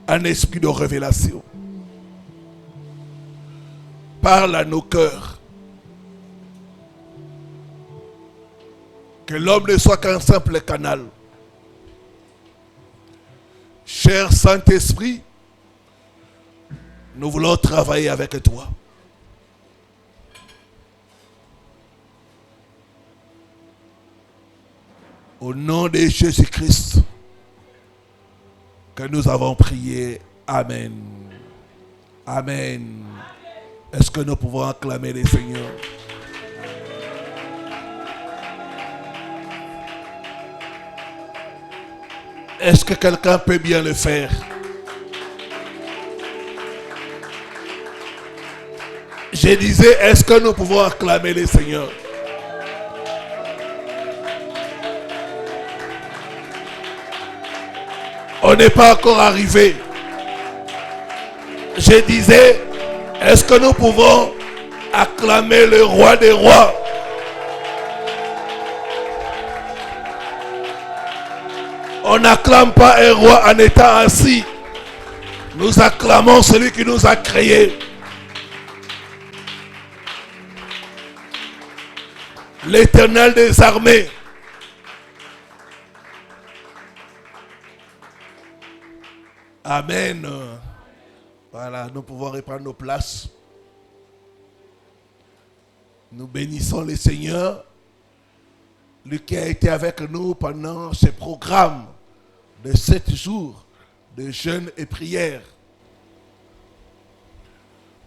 un esprit de révélation. Parle à nos cœurs. Que l'homme ne soit qu'un simple canal. Cher Saint-Esprit, nous voulons travailler avec toi. Au nom de Jésus-Christ, que nous avons prié. Amen. Amen. Est-ce que nous pouvons acclamer le Seigneur? Est-ce que quelqu'un peut bien le faire? Je disais, est-ce que nous pouvons acclamer le Seigneur? On n'est pas encore arrivé. Je disais, est-ce que nous pouvons acclamer le roi des rois? On n'acclame pas un roi en étant assis. Nous acclamons celui qui nous a créés. L'Éternel des armées. Amen. Voilà, nous pouvons reprendre nos places. Nous bénissons le Seigneur, lui qui a été avec nous pendant ce programme de 7 jours de jeûne et prière.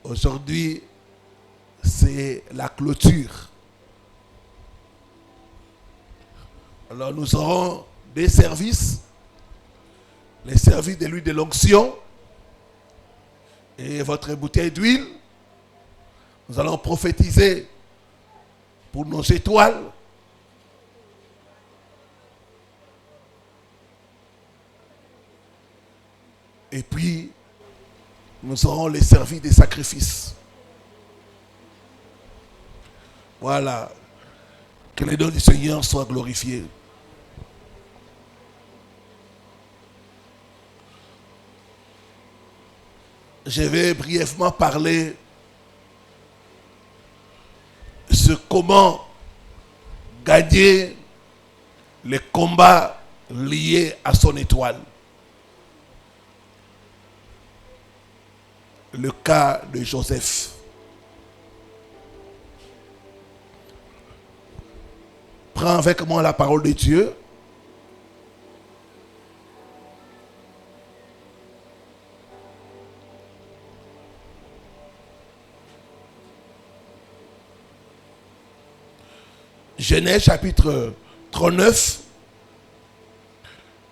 Aujourd'hui, c'est la clôture. Alors nous aurons des services, les services de l'huile de l'onction et votre bouteille d'huile. Nous allons prophétiser pour nos étoiles. Et puis, nous aurons les services des sacrifices. Voilà. Que les dons du Seigneur soient glorifiés. Je vais brièvement parler sur comment gagner les combats liés à son étoile. Le cas de Joseph. Prends avec moi la parole de Dieu. Genèse chapitre 39,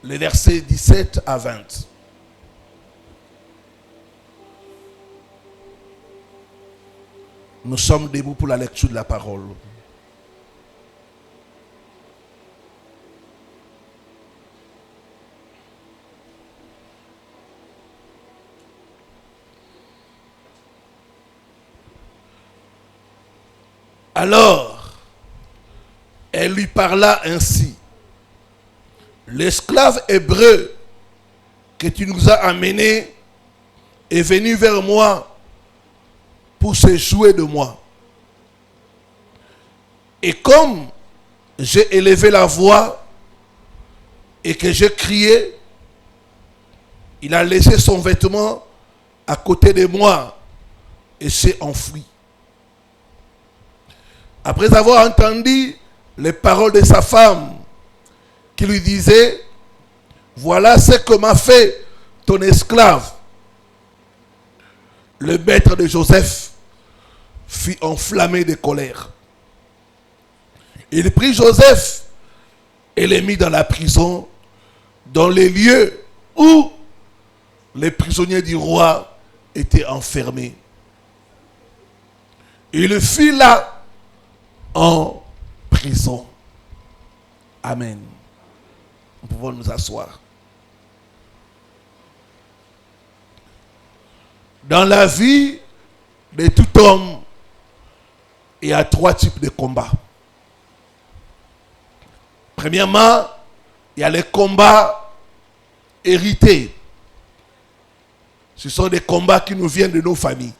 les versets 17 à 20. Nous sommes debout pour la lecture de la parole. Alors, elle lui parla ainsi. L'esclave hébreu que tu nous as amené est venu vers moi pour se jouer de moi. Et comme j'ai élevé la voix et que j'ai crié, il a laissé son vêtement à côté de moi et s'est enfui. Après avoir entendu les paroles de sa femme qui lui disait, voilà ce que m'a fait ton esclave. Le maître de Joseph fut enflammé de colère. Il prit Joseph et le mit dans la prison, dans les lieux où les prisonniers du roi étaient enfermés. Il fut là en prison. Amen. Nous pouvons nous asseoir. Dans la vie de tout homme, il y a 3 types de combats. Premièrement, il y a les combats hérités. Ce sont des combats qui nous viennent de nos familles.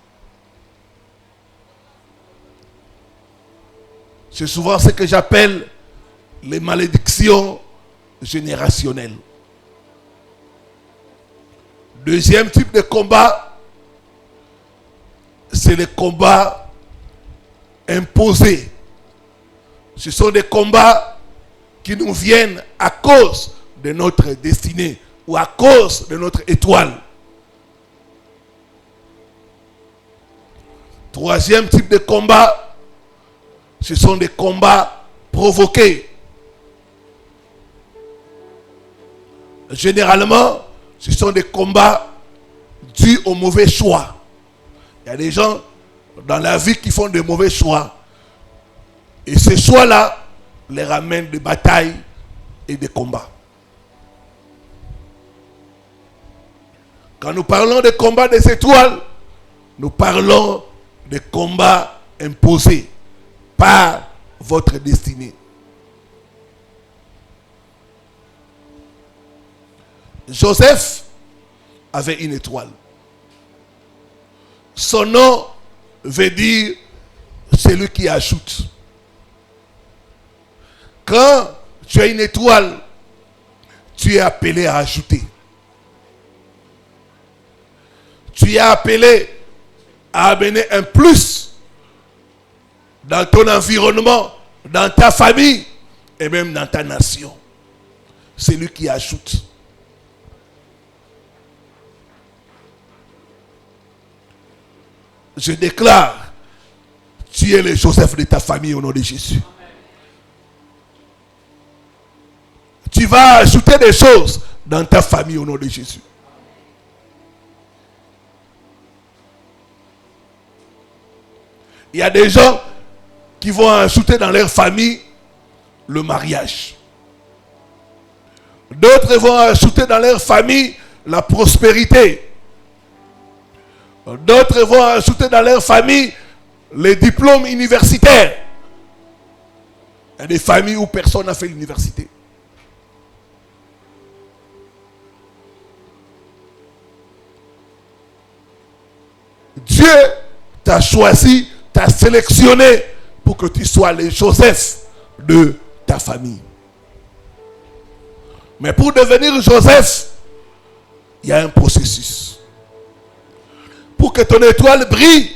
C'est souvent ce que j'appelle les malédictions générationnelles. Deuxième type de combat, c'est les combats imposés. Ce sont des combats qui nous viennent à cause de notre destinée ou à cause de notre étoile. Troisième type de combat, ce sont des combats provoqués. Généralement, ce sont des combats dus au mauvais choix. Il y a des gens dans la vie qui font de mauvais choix. Et ces choix-là les ramènent des batailles et des combats. Quand nous parlons des combats des étoiles, nous parlons des combats imposés par votre destinée. Joseph avait une étoile. Son nom veut dire celui qui ajoute. Quand tu as une étoile, tu es appelé à ajouter. Tu es appelé à amener un plus dans ton environnement, dans ta famille et même dans ta nation. C'est lui qui ajoute. Je déclare, tu es le Joseph de ta famille au nom de Jésus. Tu vas ajouter des choses dans ta famille au nom de Jésus. Il y a des gens qui vont ajouter dans leur famille le mariage. D'autres vont ajouter dans leur famille la prospérité. D'autres vont ajouter dans leur famille les diplômes universitaires. Il y a des familles où personne n'a fait l'université. Dieu t'a choisi, t'a sélectionné pour que tu sois le Joseph de ta famille. Mais pour devenir Joseph, il y a un processus. Pour que ton étoile brille,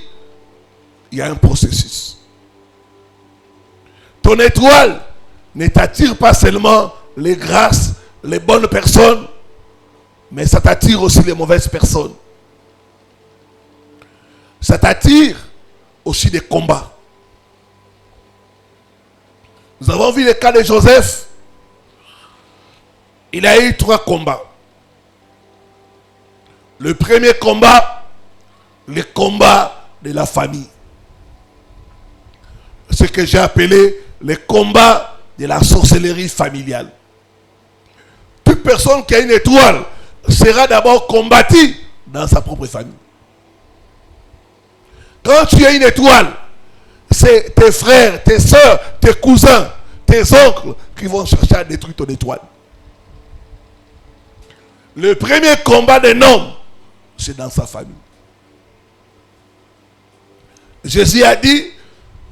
il y a un processus. Ton étoile ne t'attire pas seulement les grâces, les bonnes personnes, mais ça t'attire aussi les mauvaises personnes. Ça t'attire aussi des combats. Nous avons vu le cas de Joseph. Il a eu 3 combats. Le premier combat, le combat de la famille. Ce que j'ai appelé le combat de la sorcellerie familiale. Toute personne qui a une étoile sera d'abord combattue dans sa propre famille. Quand tu as une étoile, c'est tes frères, tes soeurs, tes cousins, tes oncles qui vont chercher à détruire ton étoile. Le premier combat d'un homme, c'est dans sa famille. Jésus a dit,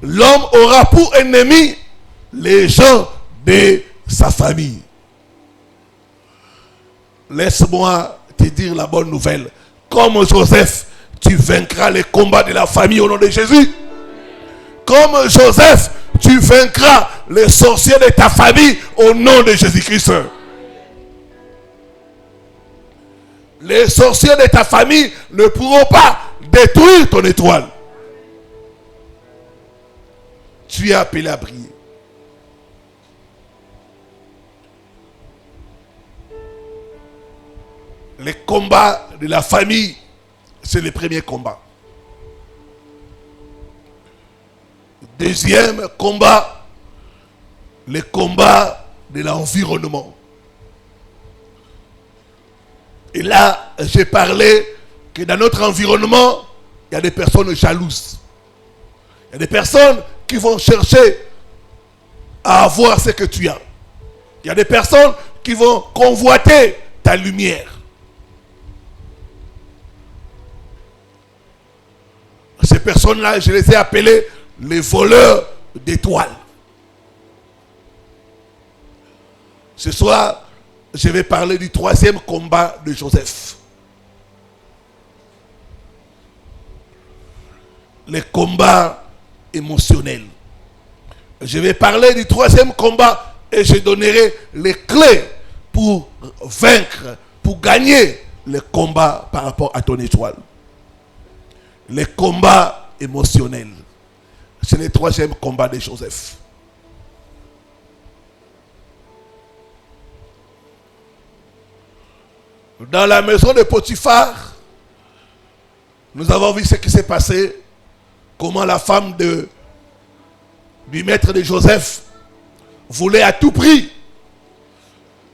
l'homme aura pour ennemi les gens de sa famille. Laisse-moi te dire la bonne nouvelle. Comme Joseph, tu vaincras les combats de la famille au nom de Jésus. Comme Joseph, tu vaincras les sorciers de ta famille au nom de Jésus-Christ. Les sorciers de ta famille ne pourront pas détruire ton étoile. Tu es appelé à briller. Les combats de la famille, c'est le premier combat. Deuxième combat, le combat de l'environnement. Et là, j'ai parlé que dans notre environnement, il y a des personnes jalouses. Il y a des personnes qui vont chercher à avoir ce que tu as. Il y a des personnes qui vont convoiter ta lumière. Ces personnes-là, je les ai appelées les voleurs d'étoiles. Ce soir, je vais parler du troisième combat de Joseph. Les combats émotionnels. Je vais parler du troisième combat et je donnerai les clés pour vaincre, pour gagner les combats par rapport à ton étoile. Les combats émotionnels. C'est le troisième combat de Joseph. Dans la maison de Potiphar, nous avons vu ce qui s'est passé. Comment la femme du maître de Joseph voulait à tout prix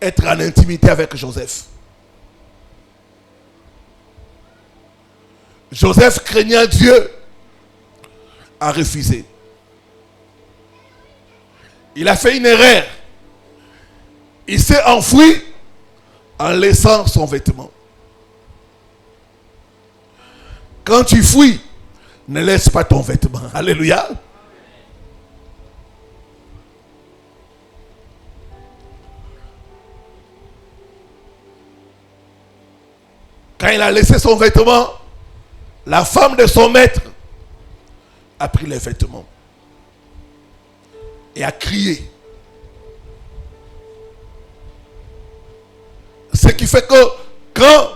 être en intimité avec Joseph. Joseph, craignant Dieu, a refusé. Il a fait une erreur. Il s'est enfoui en laissant son vêtement. Quand tu fuis, ne laisse pas ton vêtement. Alléluia. Quand il a laissé son vêtement, la femme de son maître a pris les vêtements et a crié. Ce qui fait que quand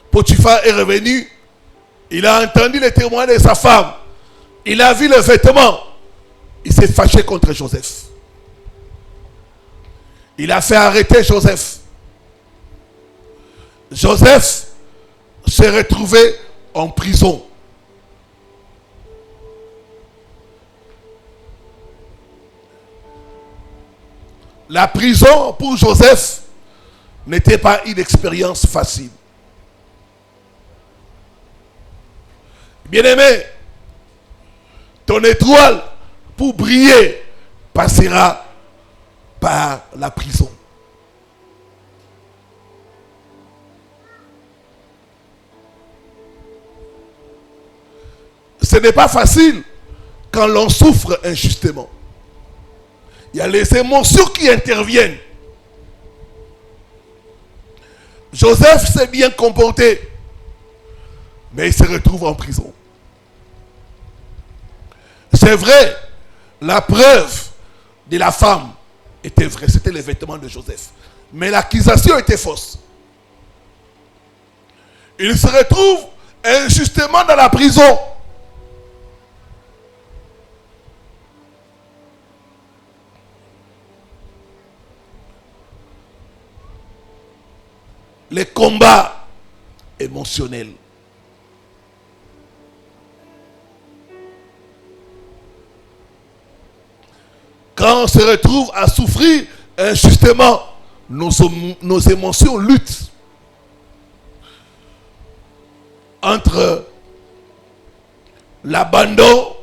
Potiphar est revenu, il a entendu les témoins de sa femme. Il a vu les vêtements. Il s'est fâché contre Joseph. Il a fait arrêter Joseph. Joseph s'est retrouvé en prison. La prison pour Joseph n'était pas une expérience facile. Bien-aimé, ton étoile pour briller passera par la prison. Ce n'est pas facile quand l'on souffre injustement. Il y a les émotions qui interviennent. Joseph s'est bien comporté, mais il se retrouve en prison. C'est vrai, la preuve de la femme était vraie, c'était les vêtements de Joseph. Mais l'accusation était fausse. Il se retrouve injustement dans la prison. Les combats émotionnels. Quand on se retrouve à souffrir injustement, nos émotions luttent entre l'abandon,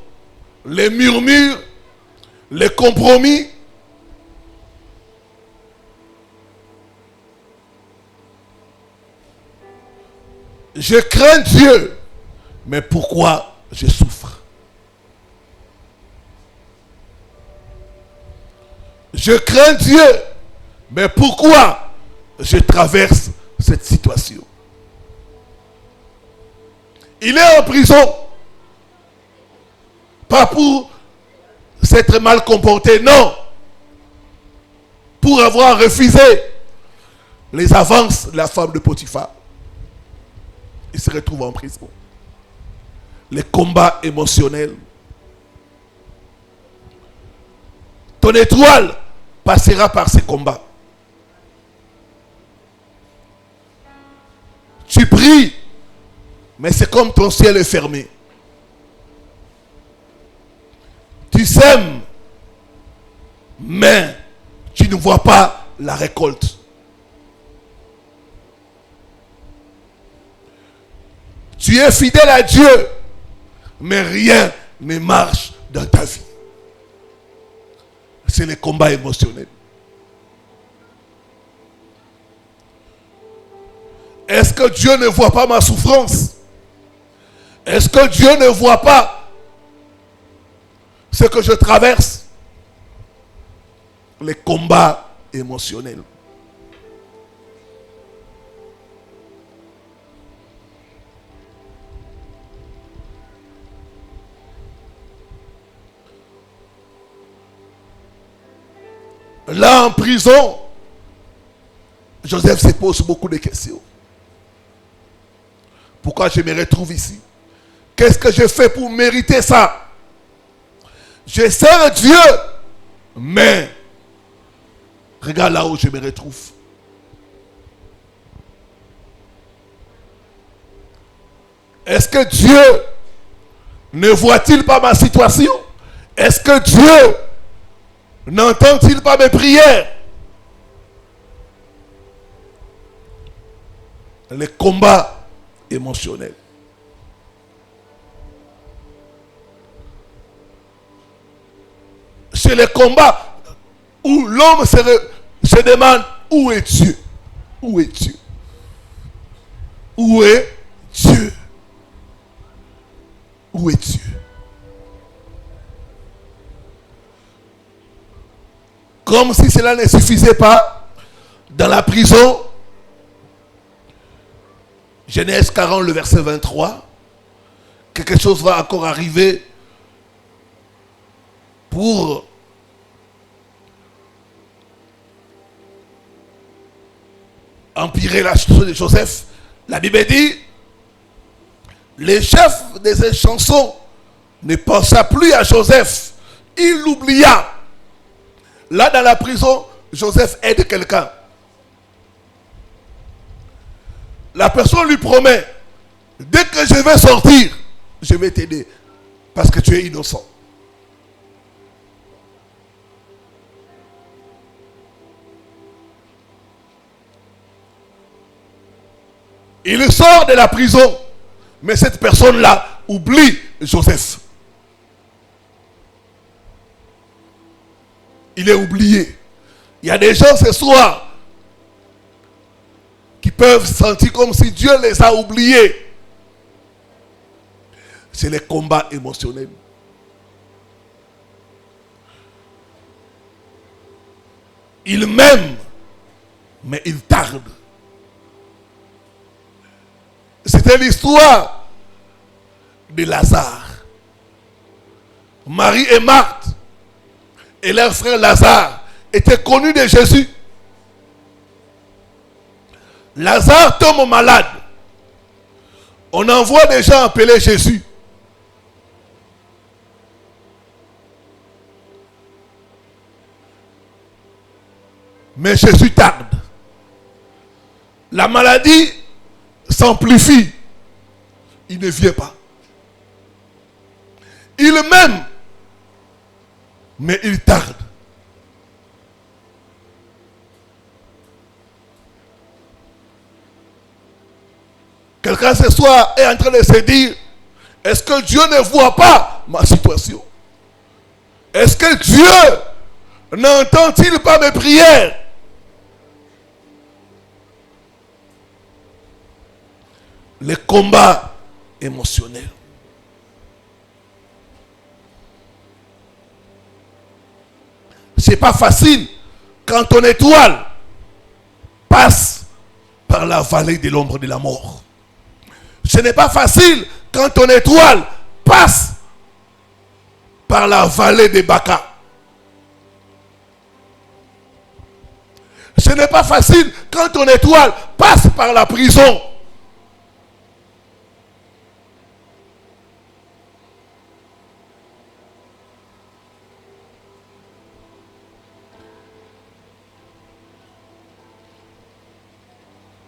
les murmures, les compromis. Je crains Dieu, mais pourquoi je souffre? Je crains Dieu, mais pourquoi je traverse cette situation? Il est en prison, pas pour s'être mal comporté, non, pour avoir refusé les avances de la femme de Potiphar. Il se retrouve en prison. Les combats émotionnels. Ton étoile passera par ces combats. Tu pries, mais c'est comme ton ciel est fermé. Tu sèmes, mais tu ne vois pas la récolte. Tu es fidèle à Dieu, mais rien ne marche dans ta vie. C'est les combats émotionnels. Est-ce que Dieu ne voit pas ma souffrance? Est-ce que Dieu ne voit pas ce que je traverse? Les combats émotionnels. Là, en prison, Joseph se pose beaucoup de questions. Pourquoi je me retrouve ici? Qu'est-ce que je fais pour mériter ça? Je sers Dieu, mais regarde là où je me retrouve. Est-ce que Dieu ne voit-il pas ma situation? Est-ce que Dieu n'entend-il pas mes prières? Les combats émotionnels. C'est les combats où l'homme se demande où est Dieu? Où est Dieu? Où est Dieu? Où est Dieu? Comme si cela ne suffisait pas, dans la prison, Genèse 40, le verset 23, quelque chose va encore arriver pour empirer la situation de Joseph. La Bible dit, le chef des chansons ne pensa plus à Joseph, il l'oublia. Là, dans la prison, Joseph aide quelqu'un. La personne lui promet, dès que je vais sortir, je vais t'aider, parce que tu es innocent. Il sort de la prison, mais cette personne-là oublie Joseph. Il est oublié. Il y a des gens ce soir qui peuvent sentir comme si Dieu les a oubliés. C'est les combats émotionnels. Il m'aime, mais il tarde. C'était l'histoire de Lazare. Marie et Marthe et leur frère Lazare étaient connus de Jésus. Lazare tombe malade. On envoie des gens appeler Jésus. Mais Jésus tarde. La maladie s'amplifie. Il ne vient pas. Il m'aime, mais il tarde. Quelqu'un ce soir est en train de se dire, est-ce que Dieu ne voit pas ma situation? Est-ce que Dieu n'entend-il pas mes prières? Les combats émotionnels. C'est pas facile quand ton étoile passe par la vallée de l'ombre de la mort. Ce n'est pas facile quand ton étoile passe par la vallée des Baka. Ce n'est pas facile quand ton étoile passe par la prison.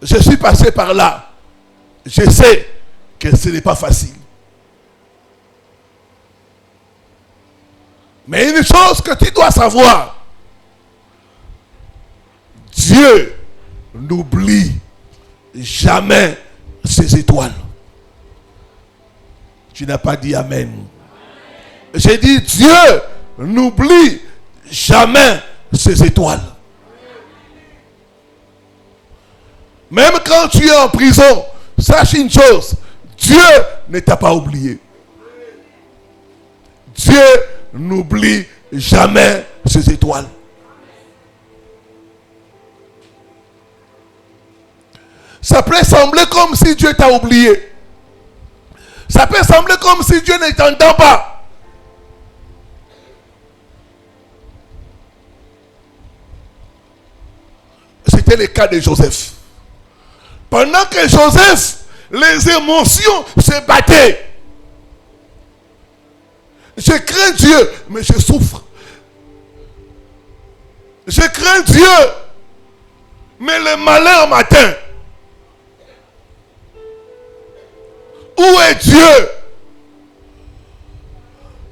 Je suis passé par là. Je sais que ce n'est pas facile. Mais une chose que tu dois savoir, Dieu n'oublie jamais ses étoiles. Tu n'as pas dit Amen. J'ai dit Dieu n'oublie jamais ses étoiles. Même quand tu es en prison, sache une chose, Dieu ne t'a pas oublié. Dieu n'oublie jamais ses étoiles. Ça peut sembler comme si Dieu t'a oublié. Ça peut sembler comme si Dieu ne t'entend pas. C'était le cas de Joseph. Pendant que Joseph, les émotions se battaient. Je crains Dieu, mais je souffre. Je crains Dieu, mais le malheur m'atteint. Où est Dieu?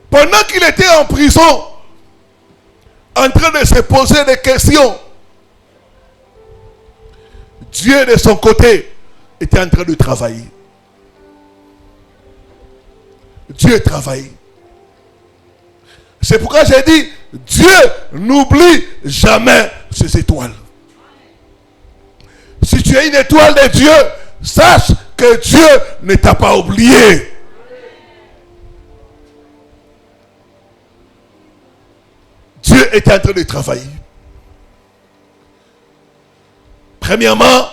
Pendant qu'il était en prison, en train de se poser des questions, Dieu de son côté était en train de travailler. Dieu travaille. C'est pourquoi j'ai dit, Dieu n'oublie jamais ses étoiles. Si tu es une étoile de Dieu, sache que Dieu ne t'a pas oublié. Dieu est en train de travailler. Premièrement,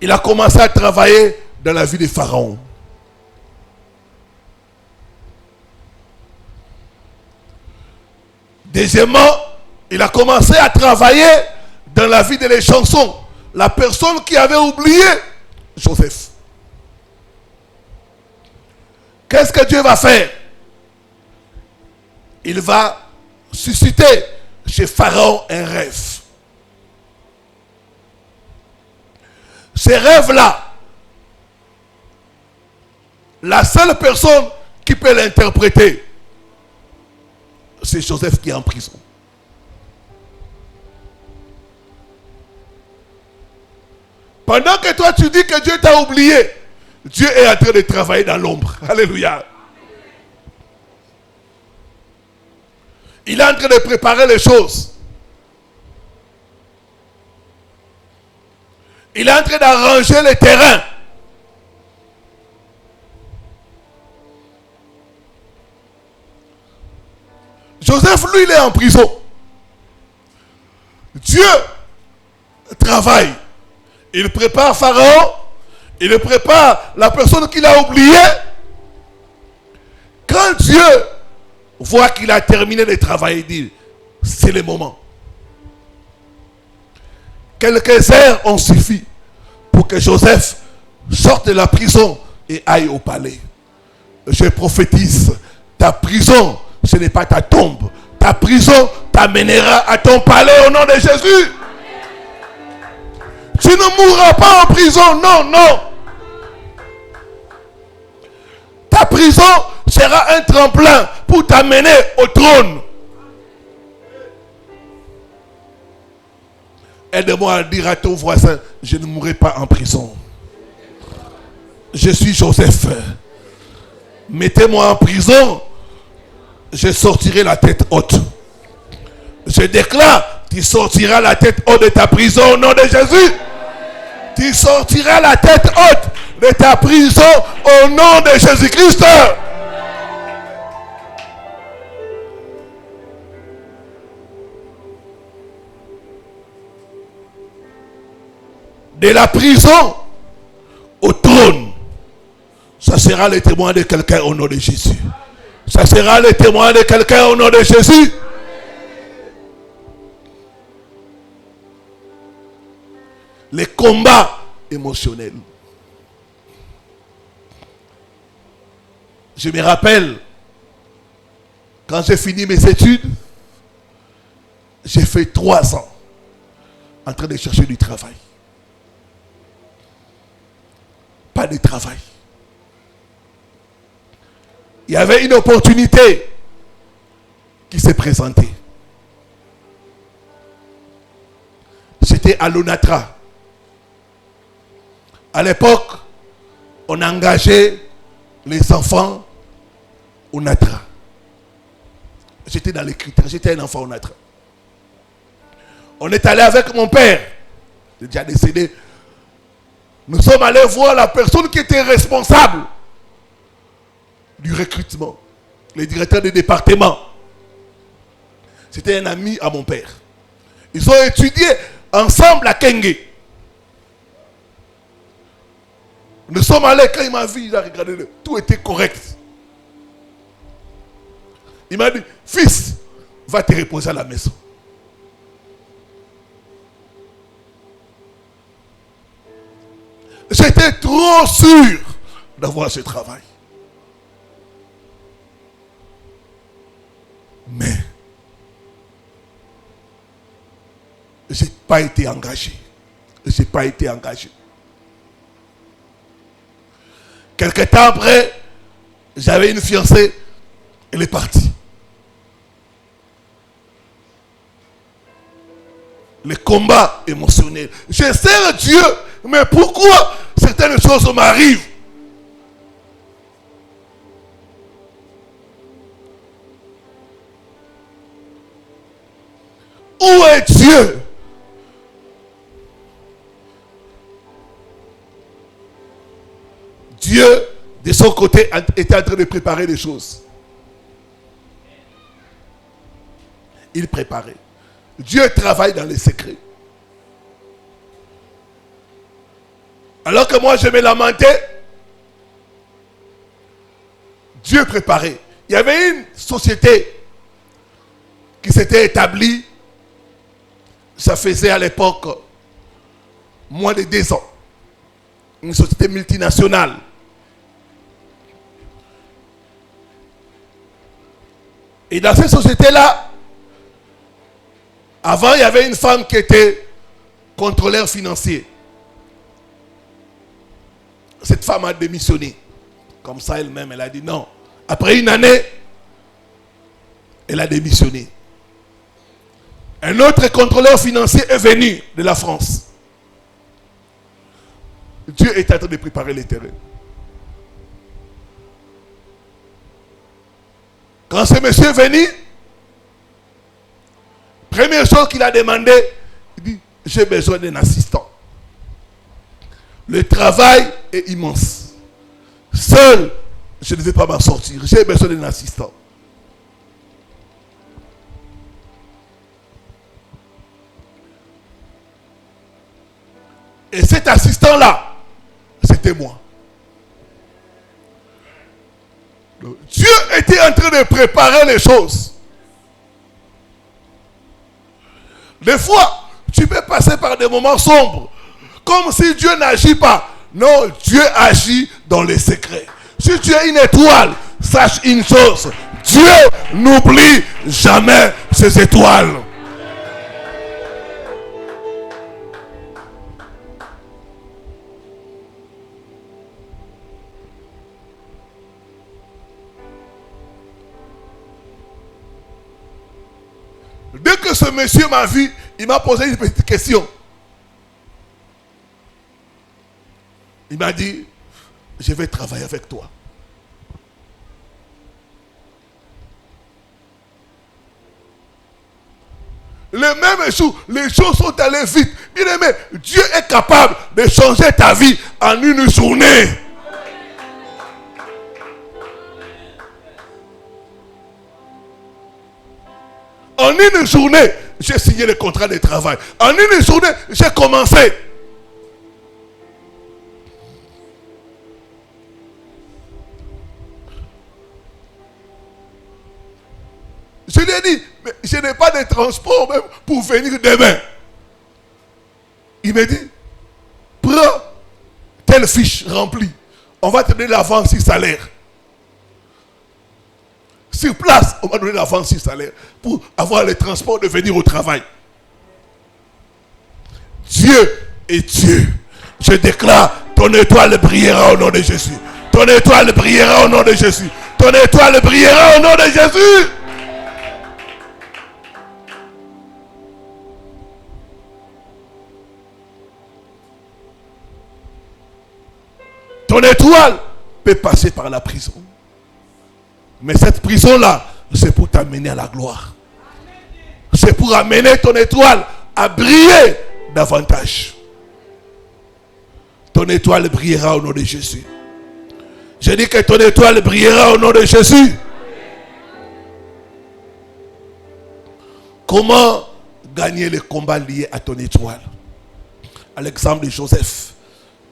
il a commencé à travailler dans la vie de Pharaon. Deuxièmement, il a commencé à travailler dans la vie de les chansons. La personne qui avait oublié Joseph. Qu'est-ce que Dieu va faire? Il va susciter chez Pharaon un rêve. Ces rêves-là, la seule personne qui peut l'interpréter, c'est Joseph qui est en prison. Pendant que toi tu dis que Dieu t'a oublié, Dieu est en train de travailler dans l'ombre. Alléluia. Il est en train de préparer les choses. Il est en train d'arranger les terrains. Joseph, lui, il est en prison. Dieu travaille. Il prépare Pharaon. Il prépare la personne qu'il a oubliée. Quand Dieu voit qu'il a terminé de travailler, il dit, c'est le moment. Quelques heures ont suffi pour que Joseph sorte de la prison et aille au palais. Je prophétise, ta prison, ce n'est pas ta tombe. Ta prison t'amènera à ton palais au nom de Jésus. Tu ne mourras pas en prison, non, non. Ta prison sera un tremplin pour t'amener au trône. Aide-moi à dire à ton voisin, je ne mourrai pas en prison. Je suis Joseph. Mettez-moi en prison, je sortirai la tête haute. Je déclare, tu sortiras la tête haute de ta prison au nom de Jésus. Tu sortiras la tête haute de ta prison au nom de Jésus-Christ. De la prison au trône, ça sera le témoin de quelqu'un au nom de Jésus. Ça sera le témoin de quelqu'un au nom de Jésus. Les combats émotionnels. Je me rappelle, quand j'ai fini mes études, j'ai fait 3 ans en train de chercher du travail. Pas de travail. Il y avait une opportunité qui s'est présentée. C'était à l'ONATRA. À l'époque, on engageait les enfants au NATRA. J'étais dans les critères, j'étais un enfant au NATRA. On est allé avec mon père, il est déjà décédé. Nous sommes allés voir la personne qui était responsable du recrutement, le directeur du département. C'était un ami à mon père. Ils ont étudié ensemble à Kenge. Nous sommes allés, quand il m'a vu, il a regardé, tout était correct. Il m'a dit, fils, va te reposer à la maison. J'étais trop sûr d'avoir ce travail. Mais je n'ai pas été engagé. Je n'ai pas été engagé. Quelque temps après, j'avais une fiancée, elle est partie. Le combat émotionnel. Je sers Dieu, mais pourquoi certaines choses m'arrivent? Où est Dieu? Dieu, de son côté, était en train de préparer les choses. Il préparait. Dieu travaille dans les secrets. Alors que moi je me lamentais, Dieu préparait. Il y avait une société qui s'était établie. Ça faisait à l'époque moins de 2 ans. Une société multinationale. Et dans cette société-là, avant, il y avait une femme qui était contrôleur financier. Cette femme a démissionné. Comme ça, elle-même, elle a dit non. Après une année, elle a démissionné. Un autre contrôleur financier est venu de la France. Dieu est en train de préparer les terrains. Quand ce monsieur est venu, première chose qu'il a demandé, il dit, j'ai besoin d'un assistant. Le travail est immense. Seul, je ne vais pas m'en sortir. J'ai besoin d'un assistant. Et cet assistant-là, c'était moi. Dieu était en train de préparer les choses. Des fois, tu peux passer par des moments sombres, comme si Dieu n'agit pas. Non, Dieu agit dans les secrets. Si tu es une étoile, sache une chose. Dieu n'oublie jamais ses étoiles. Dès que ce monsieur m'a vu, il m'a posé une petite question. Il m'a dit, je vais travailler avec toi. Le même jour, les choses sont allées vite. Bien aimé, Dieu est capable de changer ta vie en une journée. En une journée, j'ai signé le contrat de travail. En une journée, j'ai commencé. Je lui ai dit, mais je n'ai pas de transport même pour venir demain. Il me dit, prends telle fiche remplie. On va te donner l'avance sur salaire. Sur place, on m'a donné l'avance sur salaire pour avoir le transport de venir au travail. Dieu est Dieu. Je déclare, ton étoile brillera au nom de Jésus. Ton étoile brillera au nom de Jésus. Ton étoile brillera au nom de Jésus. Ton étoile peut passer par la prison. Mais cette prison-là, c'est pour t'amener à la gloire. C'est pour amener ton étoile à briller davantage. Ton étoile brillera au nom de Jésus. Je dis que ton étoile brillera au nom de Jésus. Comment gagner les combats liés à ton étoile? À l'exemple de Joseph.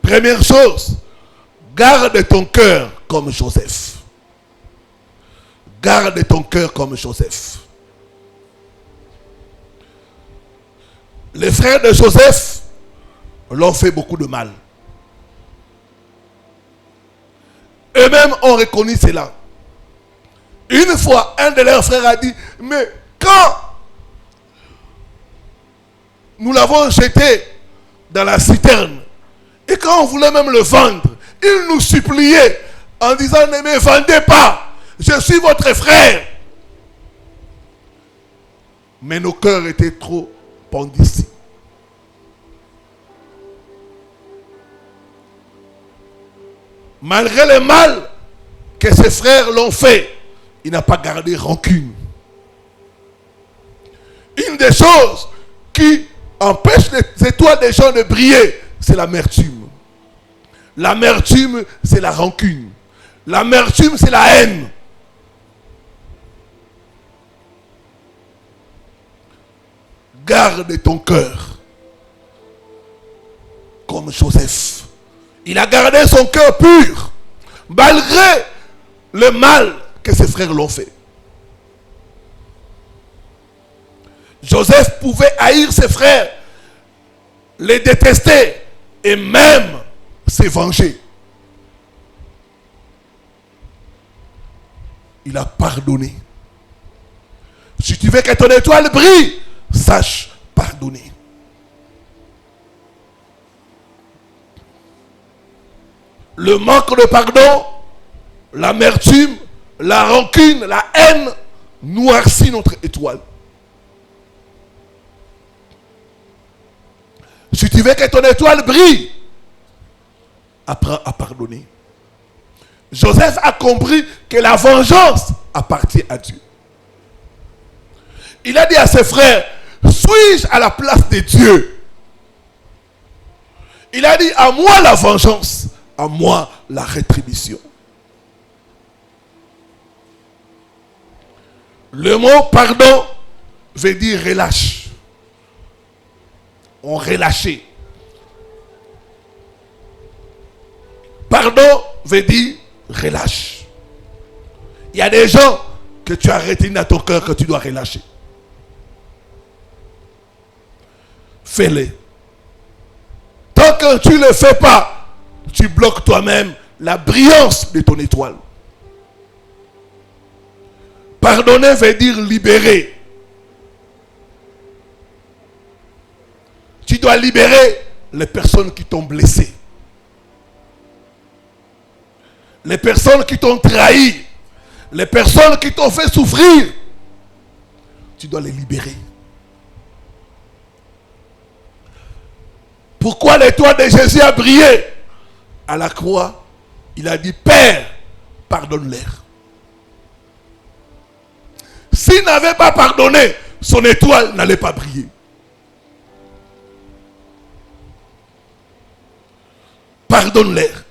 Première chose, garde ton cœur comme Joseph. Garde ton cœur comme Joseph. Les frères de Joseph l'ont fait beaucoup de mal. Eux-mêmes ont reconnu cela. Une fois, un de leurs frères a dit, mais quand nous l'avons jeté dans la citerne, et quand on voulait même le vendre, il nous suppliait en disant, ne me vendez pas, je suis votre frère. Mais nos cœurs étaient trop pendus. Malgré le mal que ses frères l'ont fait, il n'a pas gardé rancune. Une des choses qui empêche les étoiles des gens de briller, c'est l'amertume. L'amertume, c'est la rancune. L'amertume, c'est la haine. Garde ton cœur comme Joseph. Il a gardé son cœur pur malgré le mal que ses frères l'ont fait. Joseph pouvait haïr ses frères, les détester et même se venger. Il a pardonné. Si tu veux que ton étoile brille, sache pardonner. Le manque de pardon, l'amertume, la rancune, la haine noircit notre étoile. Si tu veux que ton étoile brille, apprends à pardonner. Joseph a compris que la vengeance appartient à Dieu. Il a dit à ses frères, suis-je à la place de Dieu? Il a dit, à moi la vengeance, à moi la rétribution. Le mot pardon veut dire relâche. On relâchait. Pardon veut dire relâche. Il y a des gens que tu as retenus dans ton cœur que tu dois relâcher. Fais-les. Tant que tu ne le fais pas, tu bloques toi-même la brillance de ton étoile. Pardonner veut dire libérer. Tu dois libérer les personnes qui t'ont blessé. Les personnes qui t'ont trahi. Les personnes qui t'ont fait souffrir. Tu dois les libérer. Pourquoi l'étoile de Jésus a brillé? À la croix, il a dit, Père, pardonne-leur. S'il n'avait pas pardonné, son étoile n'allait pas briller. Pardonne-leur.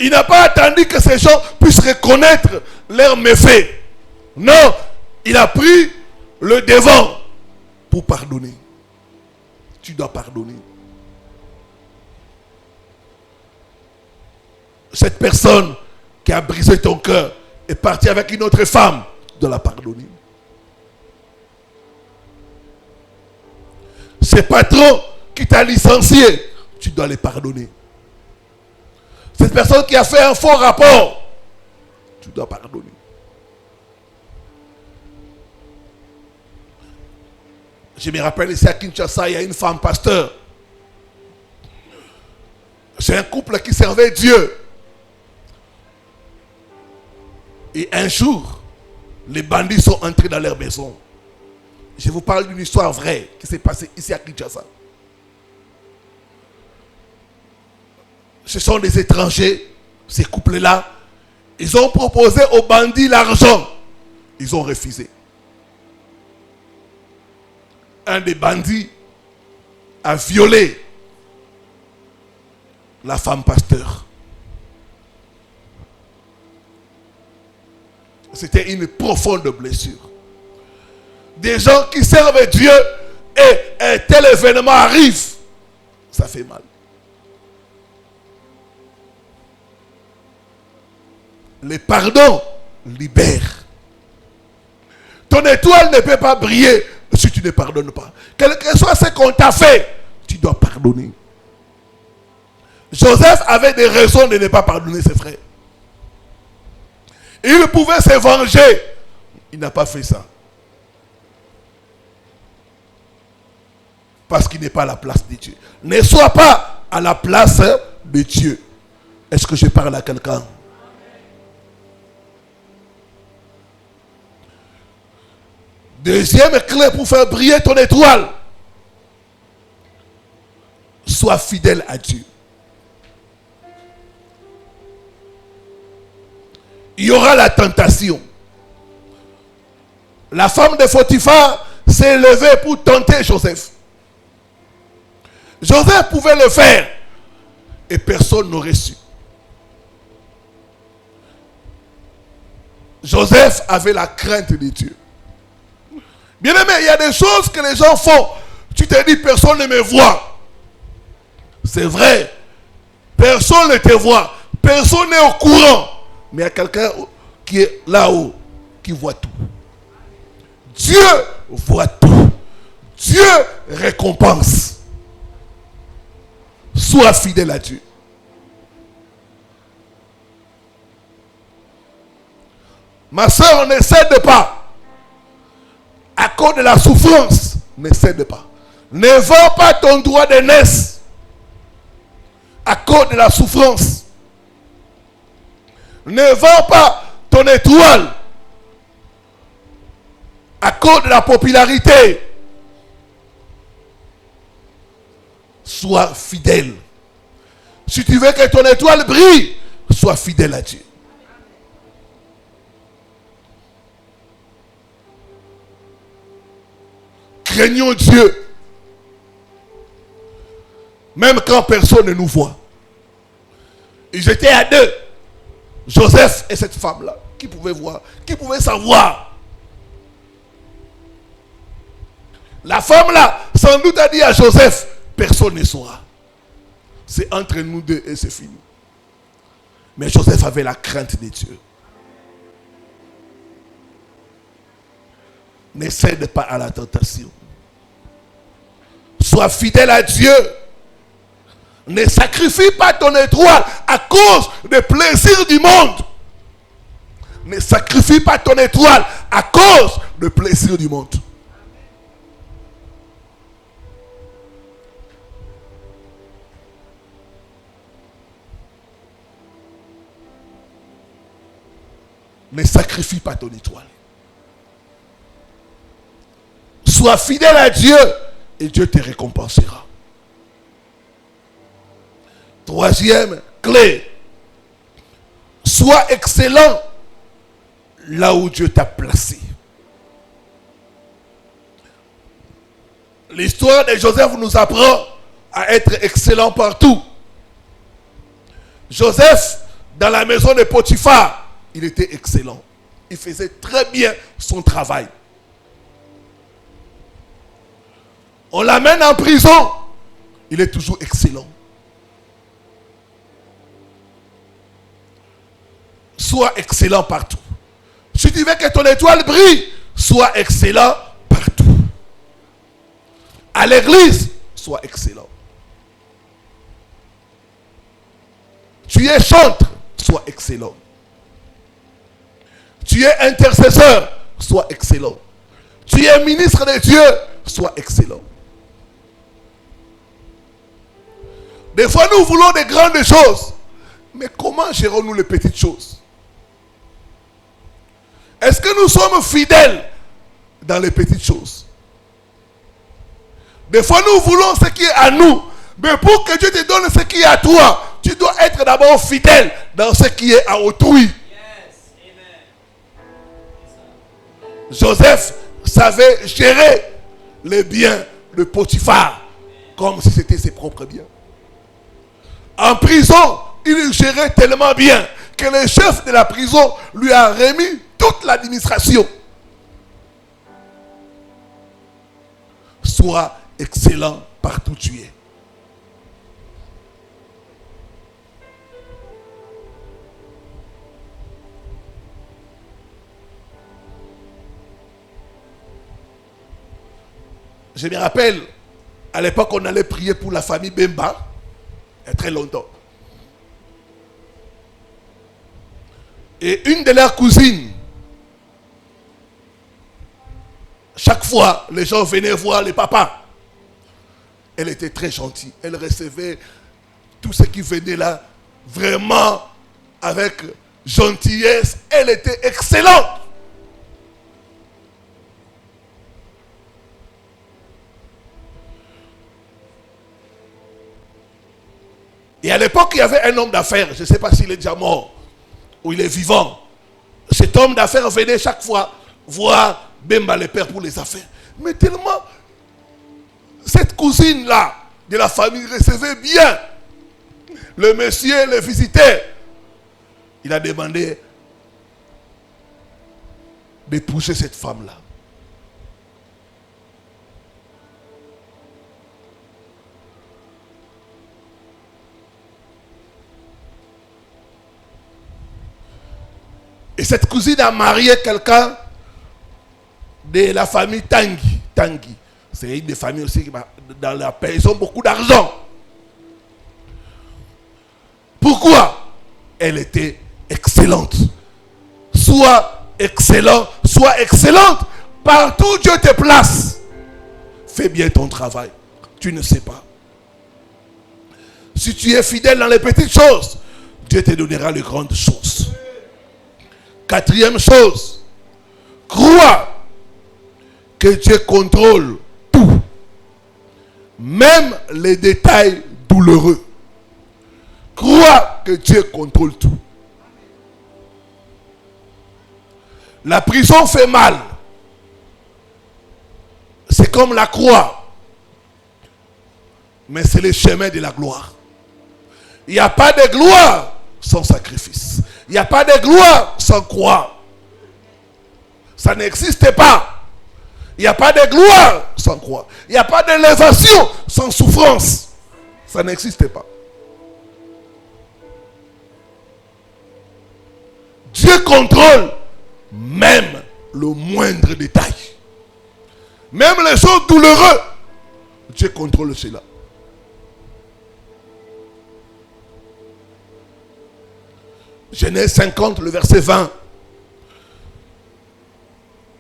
Il n'a pas attendu que ces gens puissent reconnaître leurs méfaits. Non, il a pris le devant pour pardonner. Tu dois pardonner. Cette personne qui a brisé ton cœur est partie avec une autre femme, tu dois la pardonner. Ce patron qui t'a licencié, tu dois les pardonner. Cette personne qui a fait un faux rapport, tu dois pardonner. Je me rappelle ici à Kinshasa, il y a une femme pasteur. C'est un couple qui servait Dieu. Et un jour, les bandits sont entrés dans leur maison. Je vous parle d'une histoire vraie qui s'est passée ici à Kinshasa. Ce sont des étrangers, ces couples-là. Ils ont proposé aux bandits l'argent. Ils ont refusé. Un des bandits a violé la femme pasteur. C'était une profonde blessure. Des gens qui servent Dieu et un tel événement arrive, ça fait mal. Le pardon libère. Ton étoile ne peut pas briller si tu ne pardonnes pas. Quel que soit ce qu'on t'a fait, tu dois pardonner. Joseph avait des raisons de ne pas pardonner ses frères. Il pouvait se venger. Il n'a pas fait ça. Parce qu'il n'est pas à la place de Dieu. Ne sois pas à la place de Dieu. Est-ce que je parle à quelqu'un? Deuxième clé pour faire briller ton étoile. Sois fidèle à Dieu. Il y aura la tentation. La femme de Potiphar s'est levée pour tenter Joseph. Joseph pouvait le faire et personne n'aurait su. Joseph avait la crainte de Dieu. Bien aimé, il y a des choses que les gens font. Tu te dis, personne ne me voit. C'est vrai. Personne ne te voit. Personne n'est au courant. Mais il y a quelqu'un qui est là-haut, qui voit tout. Dieu voit tout. Dieu récompense. Sois fidèle à Dieu. Ma soeur, ne cède pas. À cause de la souffrance, ne cède pas. Ne vends pas ton droit d'aînesse à cause de la souffrance. Ne vends pas ton étoile à cause de la popularité. Sois fidèle. Si tu veux que ton étoile brille, sois fidèle à Dieu. Craignons Dieu. Même quand personne ne nous voit. Ils étaient à deux. Joseph et cette femme-là. Qui pouvait voir? Qui pouvait savoir? La femme-là, sans doute a dit à Joseph, personne ne saura. C'est entre nous deux et c'est fini. Mais Joseph avait la crainte de Dieu. Ne cède pas à la tentation. Sois fidèle à Dieu. Ne sacrifie pas ton étoile à cause des plaisirs du monde. Ne sacrifie pas ton étoile à cause des plaisirs du monde. Ne sacrifie pas ton étoile. Sois fidèle à Dieu et Dieu te récompensera. Troisième clé. Sois excellent là où Dieu t'a placé. L'histoire de Joseph nous apprend à être excellent partout. Joseph, dans la maison de Potiphar, il était excellent. Il faisait très bien son travail. On l'amène en prison. Il est toujours excellent. Sois excellent partout. Si tu veux que ton étoile brille, sois excellent partout. À l'église, sois excellent. Tu es chantre, sois excellent. Tu es intercesseur, sois excellent. Tu es ministre de Dieu, sois excellent. Des fois, nous voulons des grandes choses. Mais comment gérons-nous les petites choses? Est-ce que nous sommes fidèles dans les petites choses? Des fois, nous voulons ce qui est à nous. Mais pour que Dieu te donne ce qui est à toi, tu dois être d'abord fidèle dans ce qui est à autrui. Joseph savait gérer les biens de Potiphar comme si c'était ses propres biens. En prison, il gérait tellement bien que le chef de la prison lui a remis toute l'administration. Sois excellent partout où tu es. Je me rappelle, à l'époque, on allait prier pour la famille Bemba, il y a très longtemps. Et une de leurs cousines, chaque fois, les gens venaient voir le papa. Elle était très gentille. Elle recevait tout ce qui venait là, vraiment avec gentillesse. Elle était excellente. Et à l'époque, il y avait un homme d'affaires, je ne sais pas s'il est déjà mort ou il est vivant. Cet homme d'affaires venait chaque fois voir Bemba le père pour les affaires. Mais tellement, cette cousine-là de la famille recevait bien. Le monsieur le visitait. Il a demandé d'épouser cette femme-là. Et cette cousine a marié quelqu'un de la famille Tanguy. Tanguy. C'est une des familles aussi qui, dans la paix, ils ont beaucoup d'argent. Pourquoi? Elle était excellente. Sois excellent, sois excellente. Partout où Dieu te place, fais bien ton travail. Tu ne sais pas. Si tu es fidèle dans les petites choses, Dieu te donnera les grandes choses. Quatrième chose, crois que Dieu contrôle tout, même les détails douloureux. Crois que Dieu contrôle tout. La prison fait mal. C'est comme la croix. Mais c'est le chemin de la gloire. Il n'y a pas de gloire sans sacrifice. Il n'y a pas de gloire sans croix. Ça n'existe pas. Il n'y a pas de gloire sans croix. Il n'y a pas d'élévation sans souffrance. Ça n'existe pas. Dieu contrôle même le moindre détail. Même les choses douloureuses. Dieu contrôle cela. Genèse 50, le verset 20.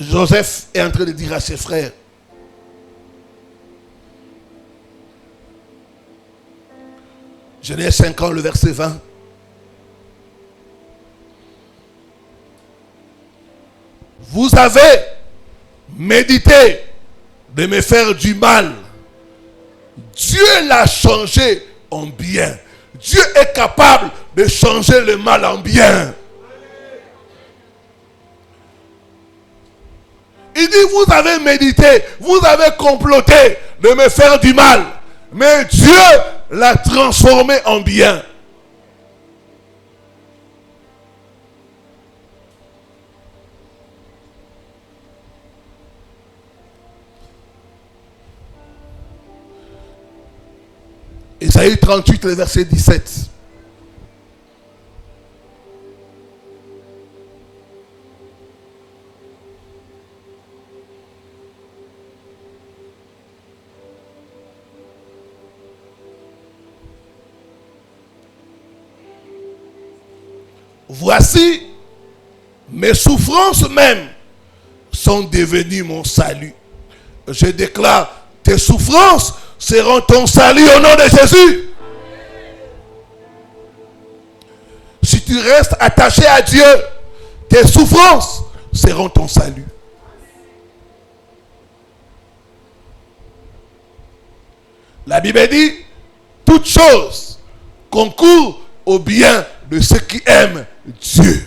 Joseph est en train de dire à ses frères, Genèse 50, le verset 20. Vous avez médité de me faire du mal. Dieu l'a changé en bien. Dieu est capable de changer le mal en bien. Il dit, vous avez médité, vous avez comploté de me faire du mal. Mais Dieu l'a transformé en bien. Ésaïe 38, le verset 17. Voici, mes souffrances même sont devenues mon salut. Je déclare, tes souffrances seront ton salut au nom de Jésus. Si tu restes attaché à Dieu, tes souffrances seront ton salut. La Bible dit, toutes choses concourent au bien de ceux qui aiment Dieu.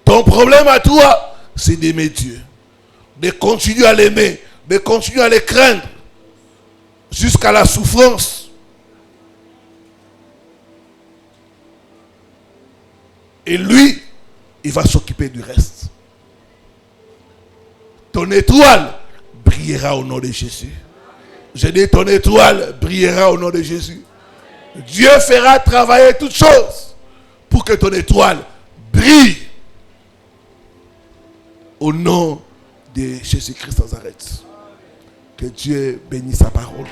Ton problème à toi, c'est d'aimer Dieu. De continuer à l'aimer, de continuer à le craindre jusqu'à la souffrance. Et lui, il va s'occuper du reste. Ton étoile brillera au nom de Jésus. Je dis, ton étoile brillera au nom de Jésus. Dieu fera travailler toutes choses pour que ton étoile brille au nom de Jésus-Christ de Nazareth. Que Dieu bénisse sa parole.